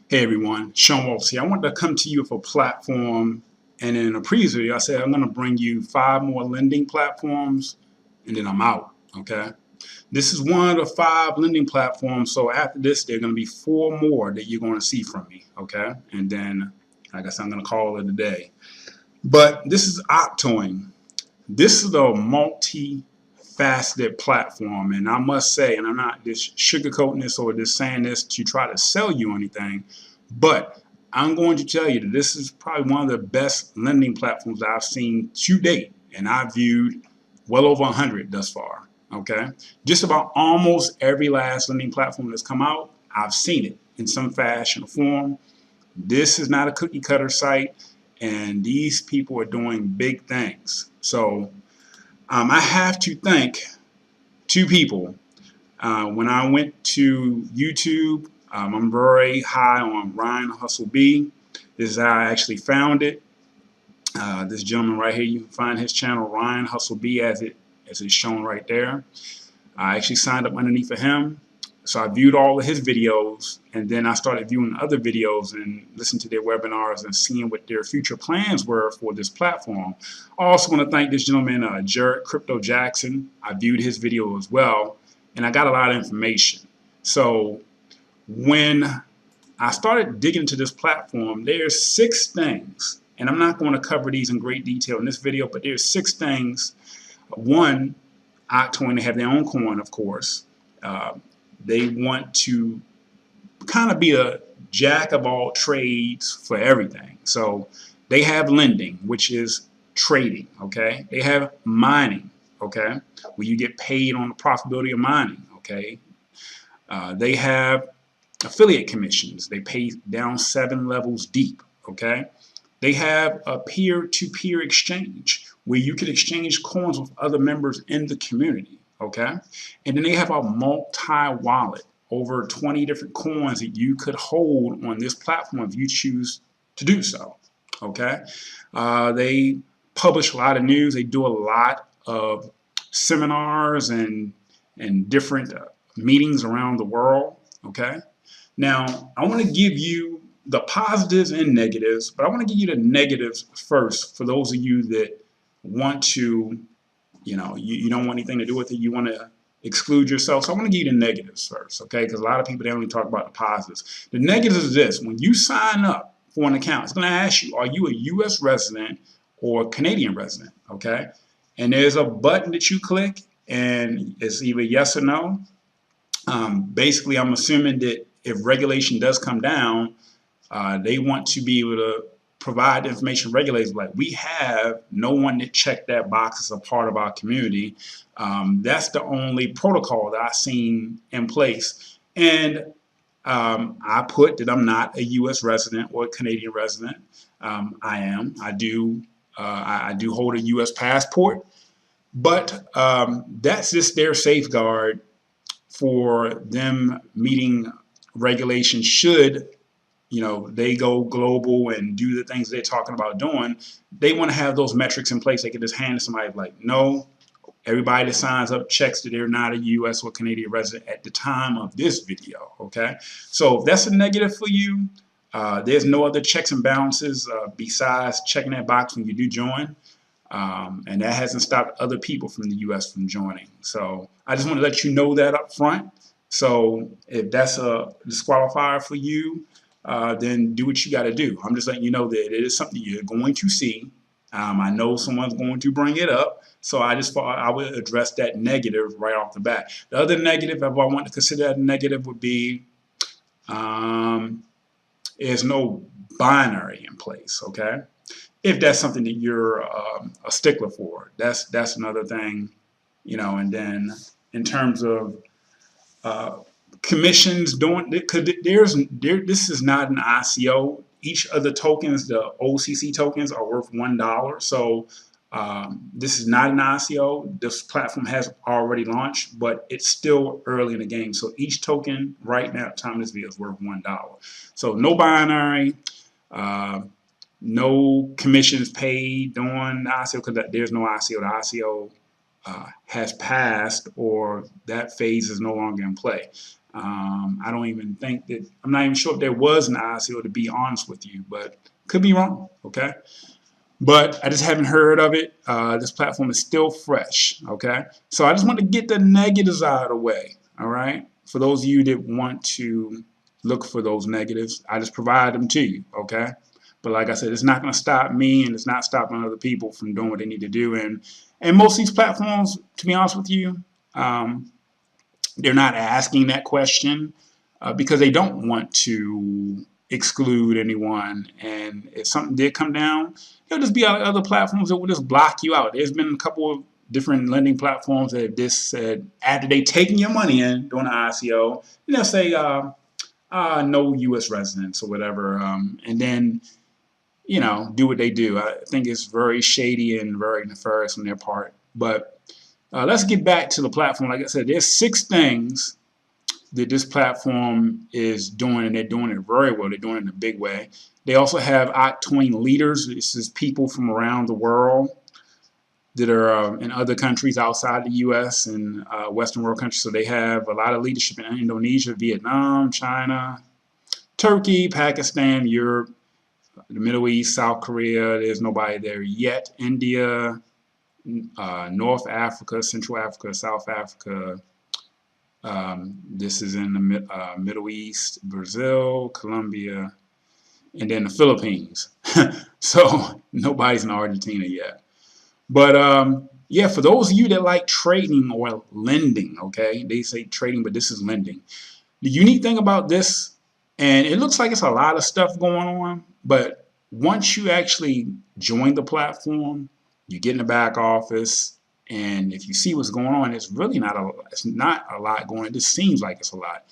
Hey everyone, Sean Waltz here. I wanted to come to you with a platform, and in a previous video, I said I'm going to bring you 5 more lending platforms, and then I'm out. Okay, this is one of the 5 lending platforms. So after this, there are going to be 4 more that you're going to see from me. Okay, and then I guess I'm going to call it a day. But this is OCToin. This is a multi-faceted platform, and I must say, and I'm not just sugarcoating this or just saying this to try to sell you anything, but I'm going to tell you that this is probably one of the best lending platforms that I've seen to date, and I've viewed well over 100 thus far. Okay, just about almost every last lending platform that's come out, I've seen it in some fashion or form. This is not a cookie cutter site, and these people are doing big things. So I have to thank 2 people. When I went to YouTube, I'm very high on Ryan Hustle B. This is how I actually found it. This gentleman right here, you can find his channel, Ryan Hustle B, as it's shown right there. I actually signed up underneath of him. So I viewed all of his videos, and then I started viewing other videos and listening to their webinars and seeing what their future plans were for this platform. I also want to thank this gentleman, Crypto Jackson. I viewed his video as well, and I got a lot of information. So when I started digging into this platform, there's 6 things, and I'm not going to cover these in great detail in this video, but there's 6 things. One, OCToin, they have their own coin, of course. They want to kind of be a jack of all trades for everything. So they have lending, which is trading, okay? They have mining, okay, where you get paid on the profitability of mining, okay? They have affiliate commissions. They pay down 7 levels deep, okay? They have a peer-to-peer exchange where you can exchange coins with other members in the community. Okay, and then they have a multi-wallet, over 20 different coins that you could hold on this platform if you choose to do so. Okay, they publish a lot of news. They do a lot of seminars and different meetings around the world. Okay, now I want to give you the positives and negatives, but I want to give you the negatives first for those of you that want to, you don't want anything to do with it. You want to exclude yourself. So I want to give you the negatives first, okay? Because a lot of people, they only talk about the positives. The negatives is this. When you sign up for an account, it's going to ask you, are you a U.S. resident or Canadian resident, okay? And there's a button that you click, and it's either yes or no. Basically, I'm assuming that if regulation does come down, they want to be able to provide information regulators like we have no one that checked that box as a part of our community. That's the only protocol that I've seen in place. And I put that I'm not a U.S. resident or a Canadian resident. I do hold a U.S. passport, but that's just their safeguard for them meeting regulations should they go global and do the things they're talking about doing. They want to have those metrics in place. They can just hand to somebody like, no, everybody that signs up checks that they're not a U.S. or Canadian resident at the time of this video, okay? So if that's a negative for you, there's no other checks and balances besides checking that box when you do join. And that hasn't stopped other people from the U.S. from joining. So I just want to let you know that up front. So if that's a disqualifier for you, then do what you got to do. I'm just letting you know that it is something you're going to see. I know someone's going to bring it up, so I just thought I would address that negative right off the bat. The other negative, if I want to consider that a negative, would be there's no binary in place. Okay, if that's something that you're a stickler for, that's another thing, And then in terms of commissions doing, because this is not an ICO. Each of the tokens, the OCC tokens, are worth $1. So this is not an ICO. This platform has already launched, but it's still early in the game. So each token right now, time of this video, is worth $1. So no binary, no commissions paid on the ICO, because there's no ICO. The ICO has passed, or that phase is no longer in play. I don't even think that, I'm not even sure if there was an ICO, to be honest with you, but could be wrong, okay? But I just haven't heard of it. This platform is still fresh, okay? So I just want to get the negatives out of the way, all right? For those of you that want to look for those negatives, I just provide them to you, okay? But like I said, it's not going to stop me, and it's not stopping other people from doing what they need to do. And most of these platforms, to be honest with you, they're not asking that question because they don't want to exclude anyone. And if something did come down, there'll just be other platforms that will just block you out. There's been a couple of different lending platforms that have just said, after they taking your money in during the ICO, and they'll say, no U.S. residents or whatever, and then, you know, do what they do. I think it's very shady and very nefarious on their part. But let's get back to the platform. Like I said, there's 6 things that this platform is doing, and they're doing it very well. They're doing it in a big way. They also have OCToin leaders. This is people from around the world that are in other countries outside the U.S. and Western world countries. So they have a lot of leadership in Indonesia, Vietnam, China, Turkey, Pakistan, Europe, the Middle East, South Korea. There's nobody there yet. India, North Africa, Central Africa, South Africa. This is in the Middle East, Brazil, Colombia, and then the Philippines. So nobody's in Argentina yet. But yeah, for those of you that like trading or lending, okay, they say trading, but this is lending. The unique thing about this, and it looks like it's a lot of stuff going on, but once you actually join the platform, you get in the back office, and if you see what's going on, it's really not a lot going on. It just seems like it's a lot.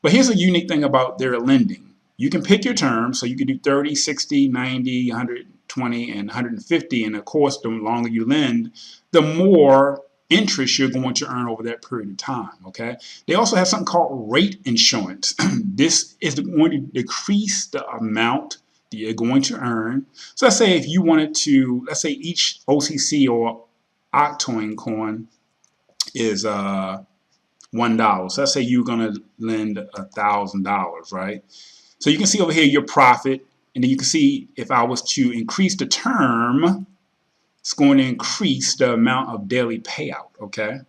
But here's a unique thing about their lending. You can pick your terms, so you can do 30, 60, 90, 120, and 150. And of course, the longer you lend, the more interest you're going to earn over that period of time, okay? They also have something called rate insurance. This is going to decrease the amount that you're going to earn. So let's say if you wanted to, let's say each OCC or OCToin coin is $1. So let's say you're going to lend $1,000, right? So you can see over here your profit, and then you can see if I was to increase the term, it's going to increase the amount of daily payout, okay?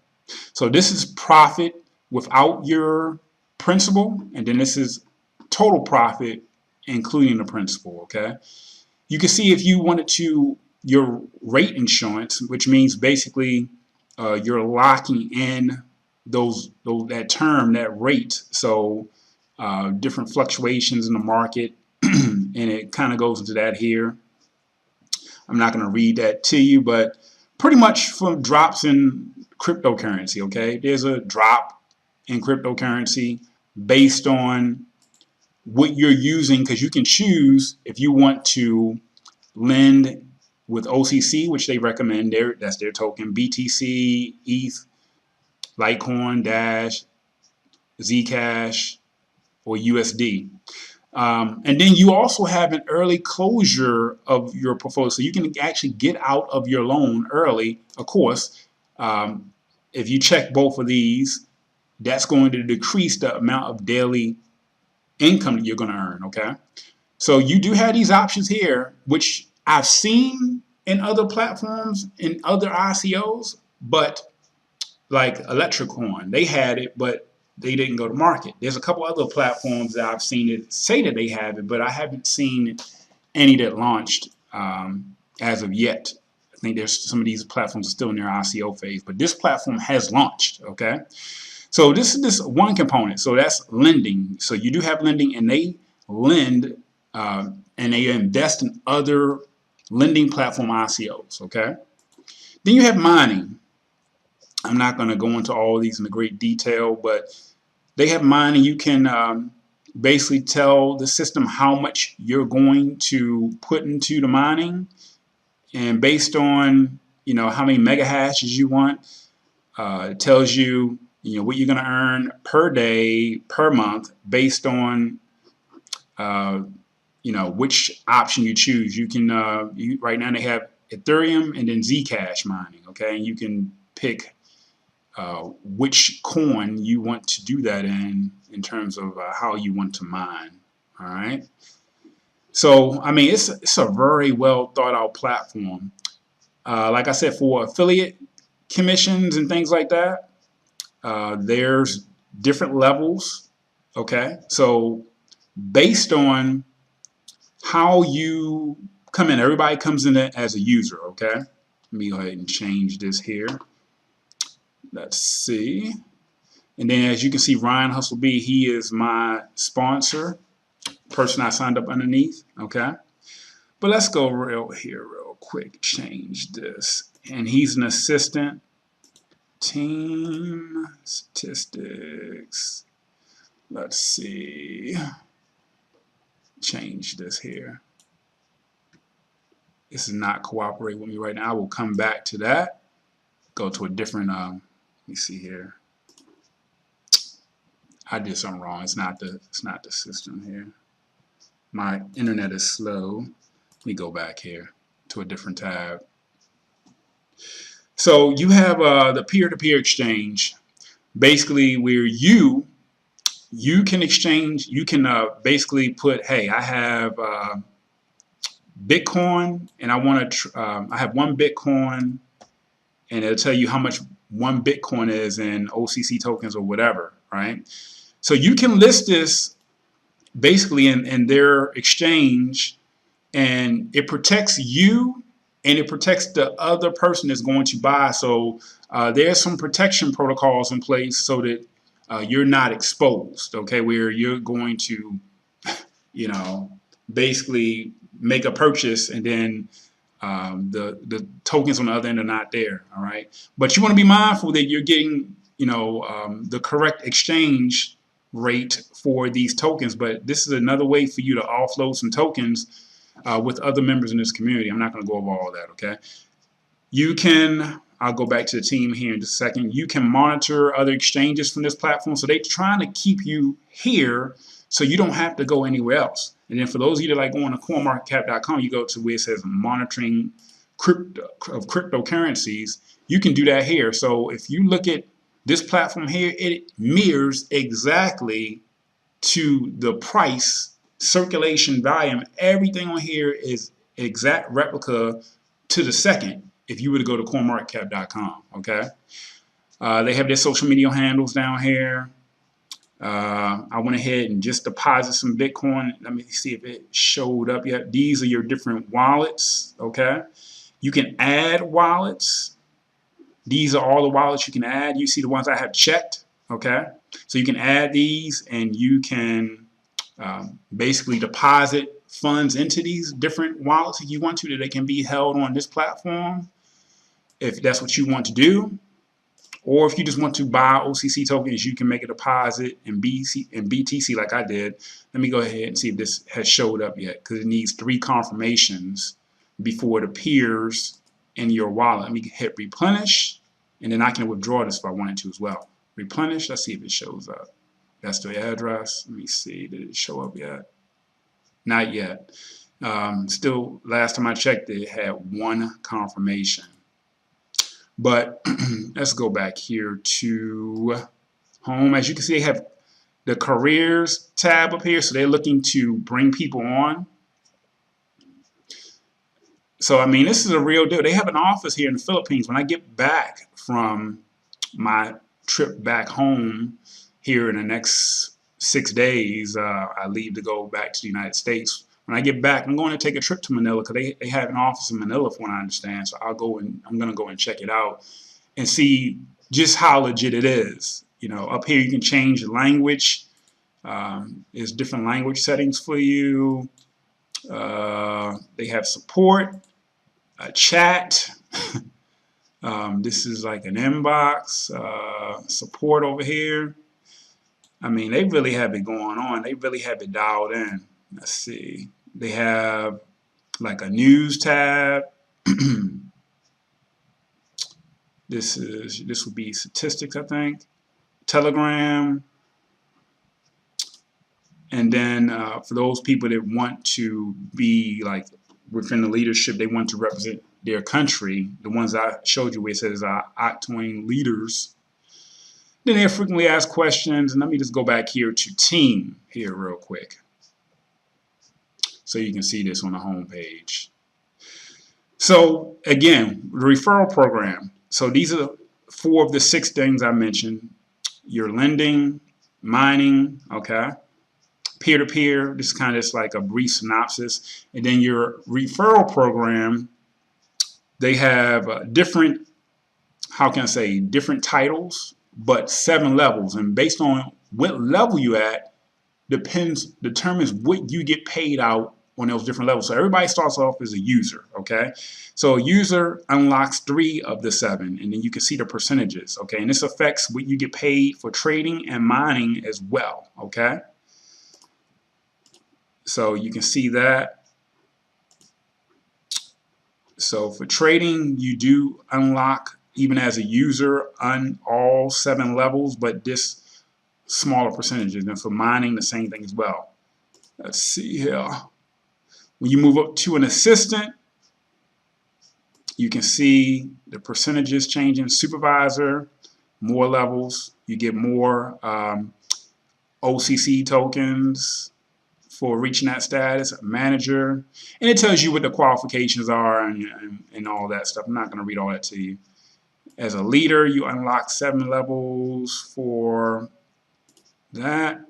So this is profit without your principal, and then this is total profit including the principal, okay? You can see if you wanted to, your rate insurance, which means basically you're locking in that term, that rate, so different fluctuations in the market, and it kind of goes into that here. I'm not going to read that to you, but pretty much from drops in cryptocurrency, okay? There's a drop in cryptocurrency based on what you're using, because you can choose if you want to lend with OCC, which they recommend, that's their token, BTC, ETH, Litecoin, Dash, Zcash, or USD. And then you also have an early closure of your portfolio, so you can actually get out of your loan early. Of course, if you check both of these, that's going to decrease the amount of daily income that you're going to earn, okay? So you do have these options here, which I've seen in other platforms, in other ICOs, but like Electrocoin, they had it, but they didn't go to market. There's a couple other platforms that I've seen it say that they have it, but I haven't seen any that launched as of yet. I think there's some of these platforms are still in their ICO phase, but this platform has launched, okay? So this is this one component. So that's lending. So you do have lending, and they lend and they invest in other lending platform ICOs, okay? Then you have mining. I'm not going to go into all of these in great detail, but they have mining. You can basically tell the system how much you're going to put into the mining, and based on how many mega hashes you want, it tells you what you're going to earn per day, per month, based on which option you choose. You can right now they have Ethereum and then Zcash mining, okay, and you can pick which coin you want to do that in terms of how you want to mine. All right. So, I mean, it's a very well thought out platform. Like I said, for affiliate commissions and things like that, there's different levels. Okay. So based on how you come in, everybody comes in as a user. Okay. Let me go ahead and change this here. Let's see. And then as you can see, Ryan Hustle B, he is my sponsor, person I signed up underneath. Okay. But let's go real quick, change this. And he's an assistant. Team statistics. Let's see. Change this here. This is not cooperating with me right now. I will come back to that. Go to a different, let me see here. I did something wrong. It's not the system here. My internet is slow. Let me go back here to a different tab. So you have the peer-to-peer exchange, basically where you can exchange. You can basically put, hey, I have Bitcoin, and I want to. I have 1 Bitcoin, and it'll tell you how much 1 Bitcoin is in OCC tokens or whatever, right? So you can list this basically in their exchange, and it protects you and it protects the other person that's going to buy. So there's some protection protocols in place so that you're not exposed, okay, where you're going to, you know, basically make a purchase and then the tokens on the other end are not there, all right? But you want to be mindful that you're getting, you know, the correct exchange rate for these tokens. But this is another way for you to offload some tokens with other members in this community. I'm not going to go over all that, okay? You can, I'll go back to the team here in just a second. You can monitor other exchanges from this platform. So they're trying to keep you here so you don't have to go anywhere else. And then for those of you that like going to coinmarketcap.com, you go to where it says monitoring cryptocurrencies. You can do that here. So if you look at this platform here, it mirrors exactly to the price, circulation, volume. Everything on here is exact replica to the second if you were to go to coinmarketcap.com, okay? They have their social media handles down here. I went ahead and just deposited some Bitcoin. Let me see if it showed up yet. These are your different wallets, okay? You can add wallets. These are all the wallets you can add. You see the ones I have checked, okay? So you can add these and you can basically deposit funds into these different wallets if you want to, that they can be held on this platform if that's what you want to do. Or if you just want to buy OCC tokens, you can make a deposit in BTC like I did. Let me go ahead and see if this has showed up yet, because it needs 3 confirmations before it appears in your wallet. Let me hit replenish, and then I can withdraw this if I wanted to as well. Replenish, let's see if it shows up. That's the address. Let me see, did it show up yet? Not yet. Still, last time I checked, it had 1 confirmation. But let's go back here to home. As you can see, they have the careers tab up here. So they're looking to bring people on. So, I mean, this is a real deal. They have an office here in the Philippines. When I get back from my trip back home here in the next 6 days, I leave to go back to the United States. When I get back, I'm going to take a trip to Manila because they have an office in Manila, from what I understand. So I'm going to go and check it out and see just how legit it is. You know, up here you can change the language. There's different language settings for you. They have support, a chat. This is like an inbox, support over here. I mean, they really have it going on. They really have it dialed in. Let's see. They have like a news tab. This would be statistics, I think. Telegram. And then for those people that want to be like within the leadership, they want to represent their country. The ones I showed you where it says OCToin leaders. Then they frequently asked questions, and let me just go back here to team here real quick, so you can see this on the home page. So again, the referral program. So these are 4 of the 6 things I mentioned. Your lending, mining, okay, peer-to-peer. This is kind of just like a brief synopsis. And then your referral program, they have different, how can I say, different titles, but 7 levels. And based on what level you at, determines what you get paid out on those different levels. So everybody starts off as a user, okay? So a user unlocks 3 of the 7, and then you can see the percentages, okay? And this affects what you get paid for trading and mining as well, okay? So you can see that. So for trading, you do unlock, even as a user, on all 7 levels, but this smaller percentages. And for mining, the same thing as well. Let's see here. When you move up to an assistant, you can see the percentages changing. Supervisor, more levels, you get more OCC tokens for reaching that status. Manager, and it tells you what the qualifications are and all that stuff. I'm not going to read all that to you. As a leader, you unlock 7 levels for that,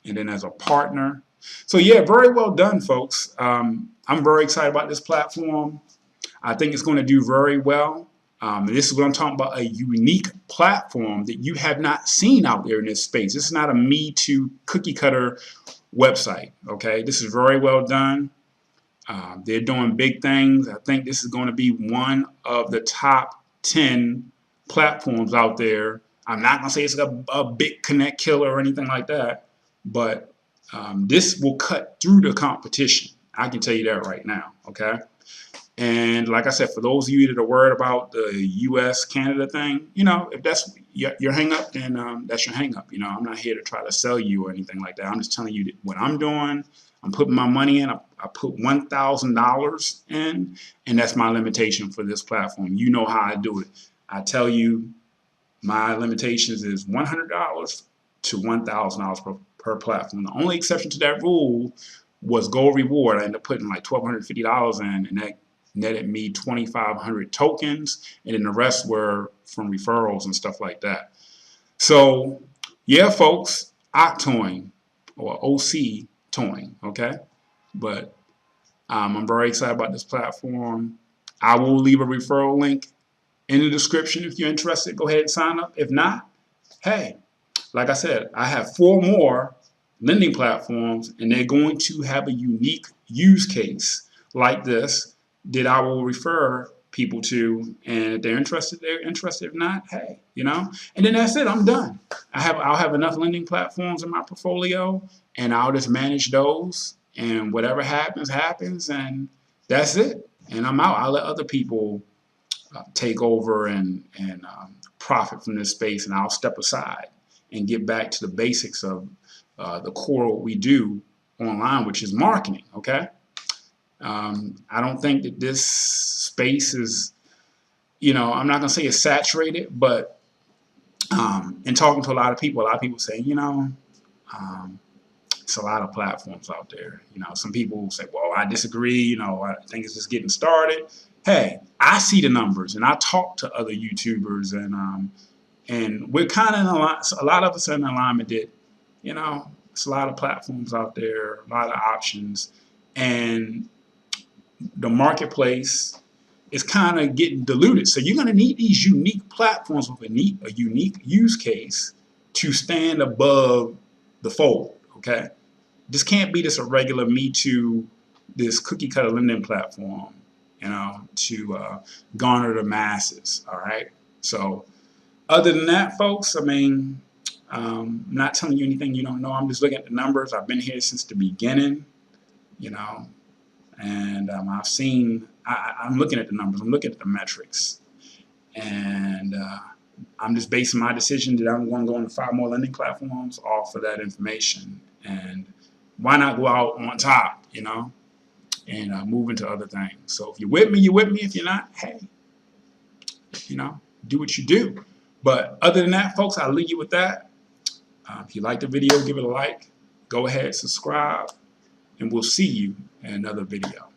and then as a partner. So yeah, very well done, folks. I'm very excited about this platform. I think it's going to do very well. This is what I'm talking about, a unique platform that you have not seen out there in this space. This is not a Me Too cookie cutter website, okay? This is very well done. They're doing big things. I think this is going to be one of the top 10 platforms out there. I'm not going to say it's a big connect killer or anything like that, but this will cut through the competition. I can tell you that right now, okay? And like I said, for those of you that are worried about the US-Canada thing, you know, if that's your hang-up, then that's your hang-up. You know, I'm not here to try to sell you or anything like that. I'm just telling you what I'm doing. I'm putting my money in. I put $1,000 in, and that's my limitation for this platform. You know how I do it. I tell you my limitations is $100 to $1,000 per platform. The only exception to that rule was Gold Reward. I ended up putting like $1,250 in, and that netted me 2,500 tokens, and then the rest were from referrals and stuff like that. So yeah, folks, OCToin or OCToin, okay? But I'm very excited about this platform. I will leave a referral link in the description. If you're interested, go ahead and sign up. If not, hey, like I said, I have 4 more lending platforms, and they're going to have a unique use case like this that I will refer people to, and if they're interested, they're interested. If not, hey, you know. And then that's it. I'm done. I'll have enough lending platforms in my portfolio, and I'll just manage those, and whatever happens, happens, and that's it. And I'm out. I'll let other people take over and profit from this space, and I'll step aside and get back to the basics of the core of what we do online, which is marketing, okay? I don't think that this space is, you know, I'm not going to say it's saturated, but in talking to a lot of people say, you know, it's a lot of platforms out there. You know, some people say, well, I disagree. You know, I think it's just getting started. Hey, I see the numbers, and I talk to other YouTubers, and we're kind of in a lot of us are in alignment that, you know, it's a lot of platforms out there, a lot of options, and the marketplace is kind of getting diluted. So you're going to need these unique platforms with a unique use case to stand above the fold, okay? This can't be just a regular Me Too, this cookie cutter lending platform, you know, to garner the masses, all right? So other than that, folks, I mean, I'm not telling you anything you don't know. I'm just looking at the numbers. I've been here since the beginning, you know, and I've seen, I'm looking at the numbers, I'm looking at the metrics, and I'm just basing my decision that I'm going to go into 5 more lending platforms off of that information. And why not go out on top, you know, and move into other things. So if you're with me, you're with me. If you're not, hey, you know, do what you do. But other than that, folks, I'll leave you with that. If you like the video, give it a like. Go ahead, subscribe, and we'll see you in another video.